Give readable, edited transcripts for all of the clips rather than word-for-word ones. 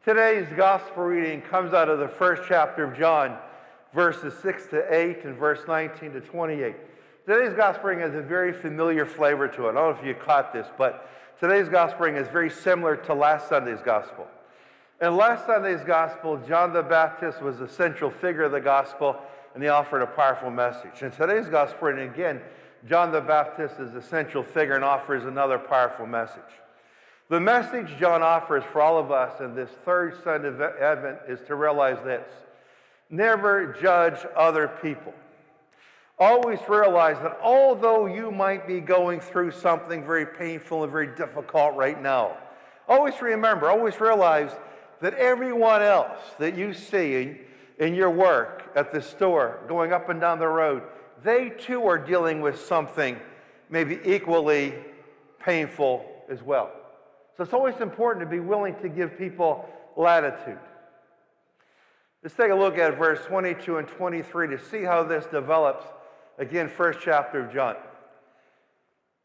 Today's gospel reading comes out of the first chapter of John, verses 6 to 8 and verse 19 to 28. Today's gospel reading has a very familiar flavor to it. I don't know if you caught this, but today's gospel reading is very similar to last Sunday's gospel. In last Sunday's gospel, John the Baptist was the central figure of the gospel, and he offered a powerful message. In today's gospel reading, again, John the Baptist is the central figure and offers another powerful message. The message John offers for all of us in this third Sunday of Advent is to realize this: never judge other people. Always realize that although you might be going through something very painful and very difficult right now, always remember, always realize that everyone else that you see in your work, at the store, going up and down the road, they too are dealing with something maybe equally painful as well. So it's always important to be willing to give people latitude. Let's take a look at verse 22 and 23 to see how this develops. Again, first chapter of John.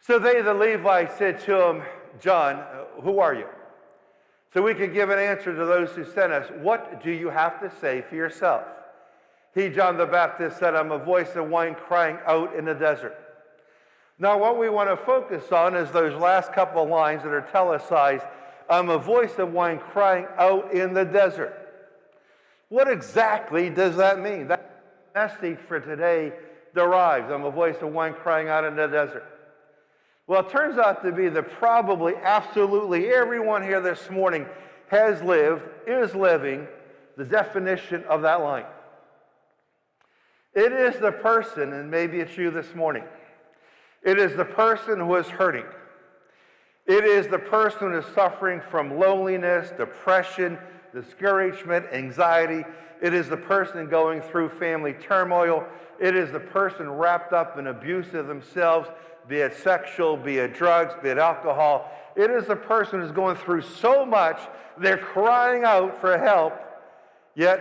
So they, the Levites, said to him, John, who are you? So we could give an answer to those who sent us. What do you have to say for yourself? He, John the Baptist, said, I'm a voice of one crying out in the desert. Now, what we want to focus on is those last couple of lines that are italicized. I'm a voice of one crying out in the desert. What exactly does that mean? That message for today derives. I'm a voice of one crying out in the desert. Well, it turns out to be that probably absolutely everyone here this morning has lived, is living, the definition of that line. It is the person, and maybe it's you this morning, it is the person who is hurting. It is the person who is suffering from loneliness, depression, discouragement, anxiety. It is the person going through family turmoil. It is the person wrapped up in abuse of themselves, be it sexual, be it drugs, be it alcohol. It is the person who's going through so much, they're crying out for help, yet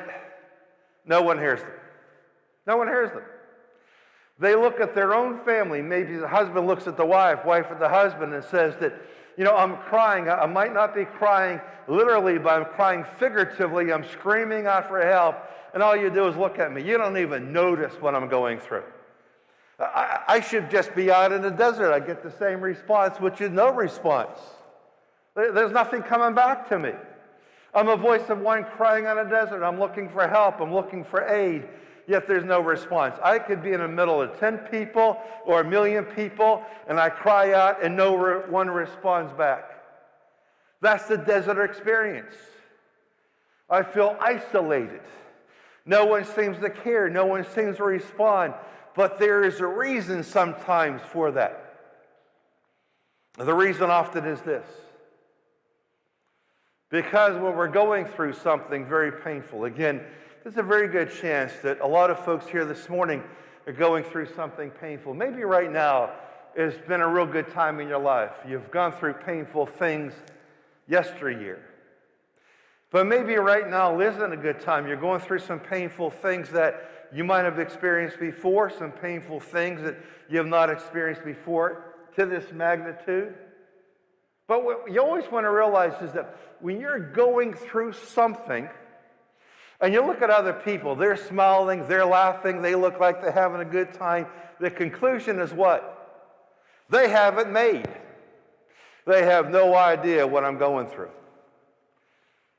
no one hears them. No one hears them. They look at their own family. Maybe the husband looks at the wife at the husband, and says that, I'm crying. I might not be crying literally, but I'm crying figuratively. I'm screaming out for help, and all you do is look at me. You don't even notice what I'm going through. I should just be out in the desert. I get the same response, which is no response. There's nothing coming back to me. I'm a voice of one crying on a desert. I'm looking for help. I'm looking for aid. Yet there's no response. I could be in the middle of 10 people or 1 million people, and I cry out and no one responds back. That's the desert experience. I feel isolated. No one seems to care. No one seems to respond. But there is a reason sometimes for that. The reason often is this. Because when we're going through something very painful, again, there's a very good chance that a lot of folks here this morning are going through something painful. Maybe right now it's been a real good time in your life. You've gone through painful things yesteryear. But maybe right now isn't a good time. You're going through some painful things that you might have experienced before, some painful things that you have not experienced before to this magnitude. But what you always want to realize is that when you're going through something, and you look at other people, they're smiling, they're laughing, they look like they're having a good time. The conclusion is what? They haven't made. They have no idea what I'm going through.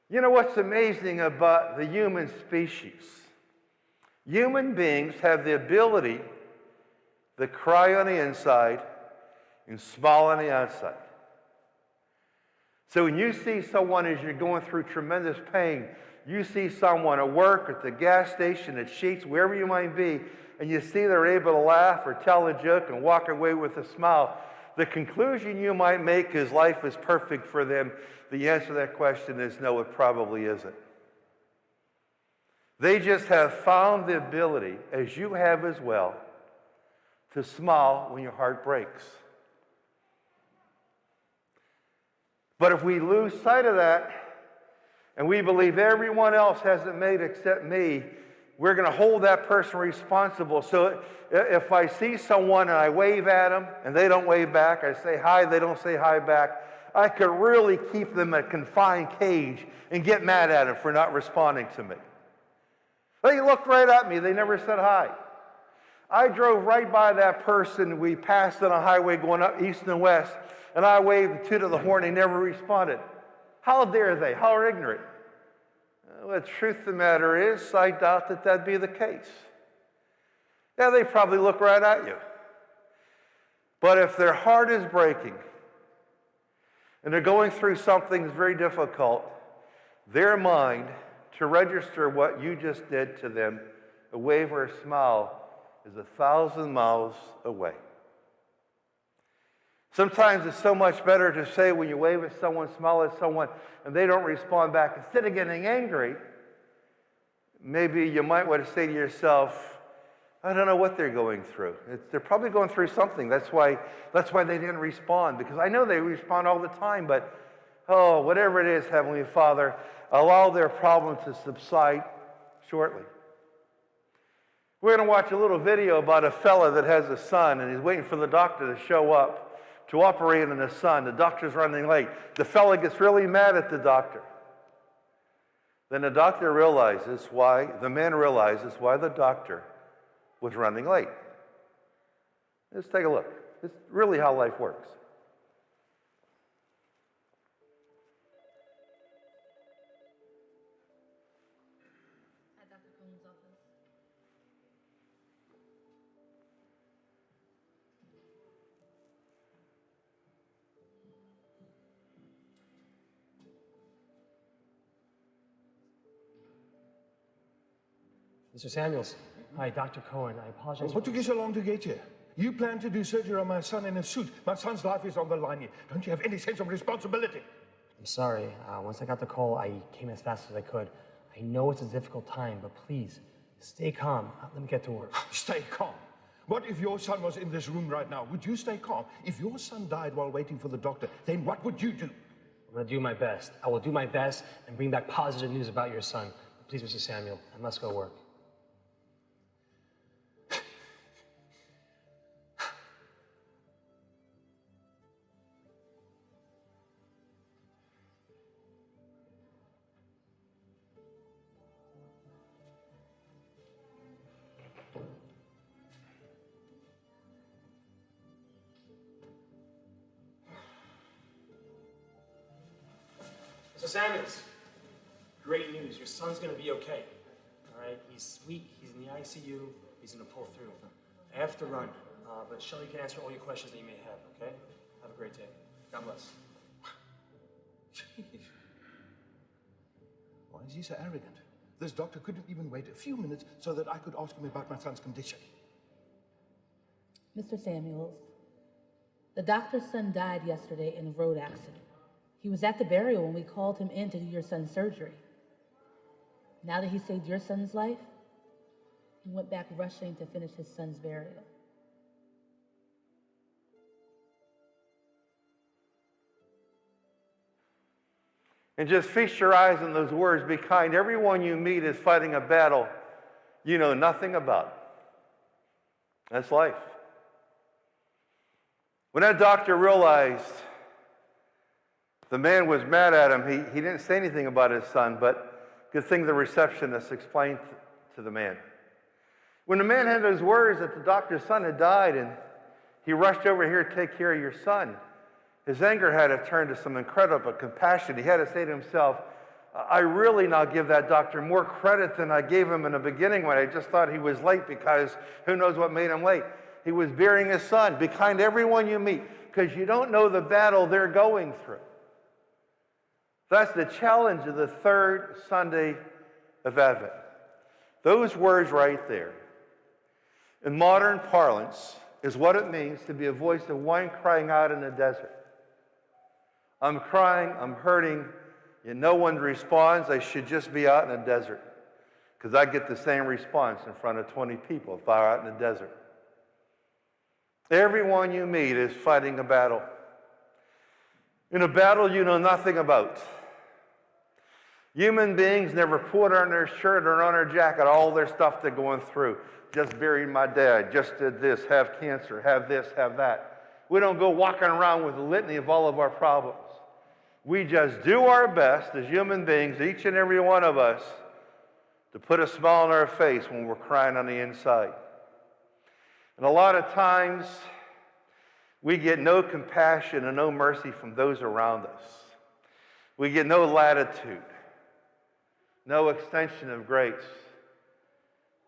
You know what's amazing about the human species? Human beings have the ability to cry on the inside and smile on the outside. So when you see someone as you're going through tremendous pain, you see someone at work, at the gas station, at Sheetz, wherever you might be, and you see they're able to laugh or tell a joke and walk away with a smile, the conclusion you might make is life is perfect for them. The answer to that question is no, it probably isn't. They just have found the ability, as you have as well, to smile when your heart breaks. But if we lose sight of that, and we believe everyone else has it made except me, we're going to hold that person responsible. So if I see someone and I wave at them and they don't wave back, I say hi, they don't say hi back, I could really keep them in a confined cage and get mad at them for not responding to me. They looked right at me. They never said hi. I drove right by that person. We passed on a highway going up east and west, and I waved and tooted the horn. They never responded. How dare they? How ignorant. Well, the truth of the matter is, I doubt that that'd be the case. Yeah, they probably look right at you. But if their heart is breaking and they're going through something that's very difficult, their mind to register what you just did to them, a wave or a smile, is 1,000 miles away. Sometimes it's so much better to say when you wave at someone, smile at someone, and they don't respond back, instead of getting angry, maybe you might want to say to yourself, I don't know what they're going through. They're probably going through something. That's why they didn't respond, because I know they respond all the time, but oh, whatever it is, Heavenly Father, allow their problem to subside shortly. We're going to watch a little video about a fella that has a son, and he's waiting for the doctor to show up to operate on his son. The doctor's running late. The fella gets really mad at the doctor. Then the man realizes why the doctor was running late. Let's take a look. It's really how life works. At Dr. Cohen's office. Mr. Samuels. Hi, Dr. Cohen. I apologize. What took you so long to get here? You planned to do surgery on my son in a suit. My son's life is on the line here. Don't you have any sense of responsibility? I'm sorry. Once I got the call, I came as fast as I could. I know it's a difficult time, but please, stay calm. Let me get to work. Stay calm. What if your son was in this room right now? Would you stay calm? If your son died while waiting for the doctor, then what would you do? I'm going to do my best. I will do my best and bring back positive news about your son. Please, Mr. Samuel, I must go work. Mr. Samuels, great news. Your son's going to be okay. All right? He's weak. He's in the ICU. He's going to pull through. I have to run, but Shelley can answer all your questions that you may have, okay? Have a great day. God bless. Jeez. Why is he so arrogant? This doctor couldn't even wait a few minutes so that I could ask him about my son's condition. Mr. Samuels, the doctor's son died yesterday in a road accident. He was at the burial when we called him in to do your son's surgery. Now that he saved your son's life, he went back rushing to finish his son's burial. And just feast your eyes on those words. Be kind. Everyone you meet is fighting a battle you know nothing about. That's life. When that doctor realized the man was mad at him, he didn't say anything about his son, but good thing the receptionist explained to the man. When the man had those words that the doctor's son had died and he rushed over here to take care of your son, his anger had to turn to some incredible compassion. He had to say to himself, I really now give that doctor more credit than I gave him in the beginning when I just thought he was late, because who knows what made him late. He was burying his son. Be kind to everyone you meet, because you don't know the battle they're going through. That's the challenge of the third Sunday of Advent. Those words right there, in modern parlance, is what it means to be a voice of one crying out in the desert. I'm crying, I'm hurting, and no one responds. I should just be out in the desert, because I get the same response in front of 20 people if I were out in the desert. Everyone you meet is fighting a battle. In a battle you know nothing about. Human beings never put on their shirt or on their jacket all their stuff they're going through. Just buried my dad, just did this, have cancer, have this, have that. We don't go walking around with a litany of all of our problems. We just do our best as human beings, each and every one of us, to put a smile on our face when we're crying on the inside. And a lot of times, we get no compassion and no mercy from those around us. We get no latitude, no extension of grace,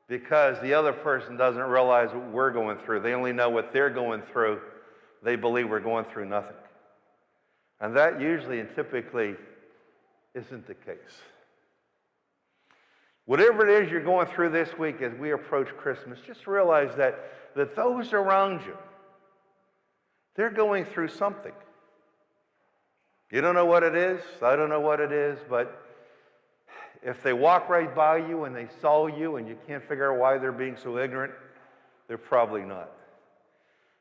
because the other person doesn't realize what we're going through. They only know what they're going through. They believe we're going through nothing. And that usually and typically isn't the case. Whatever it is you're going through this week as we approach Christmas, just realize that those around you, they're going through something. You don't know what it is. I don't know what it is, but if they walk right by you and they saw you and you can't figure out why they're being so ignorant, they're probably not.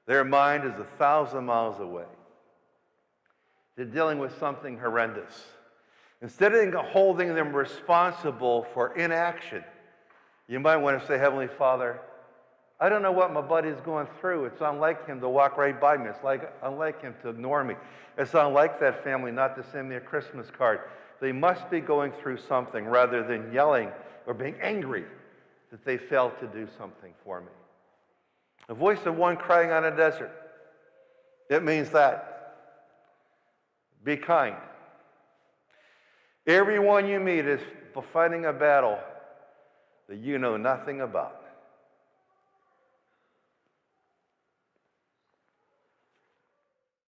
Their mind is 1,000 miles away. They're dealing with something horrendous. Instead of holding them responsible for inaction, you might want to say, Heavenly Father, I don't know what my buddy's going through. It's unlike him to walk right by me. It's unlike him to ignore me. It's unlike that family not to send me a Christmas card. They must be going through something rather than yelling or being angry that they failed to do something for me. The voice of one crying on a desert. It means that. Be kind. Everyone you meet is fighting a battle that you know nothing about.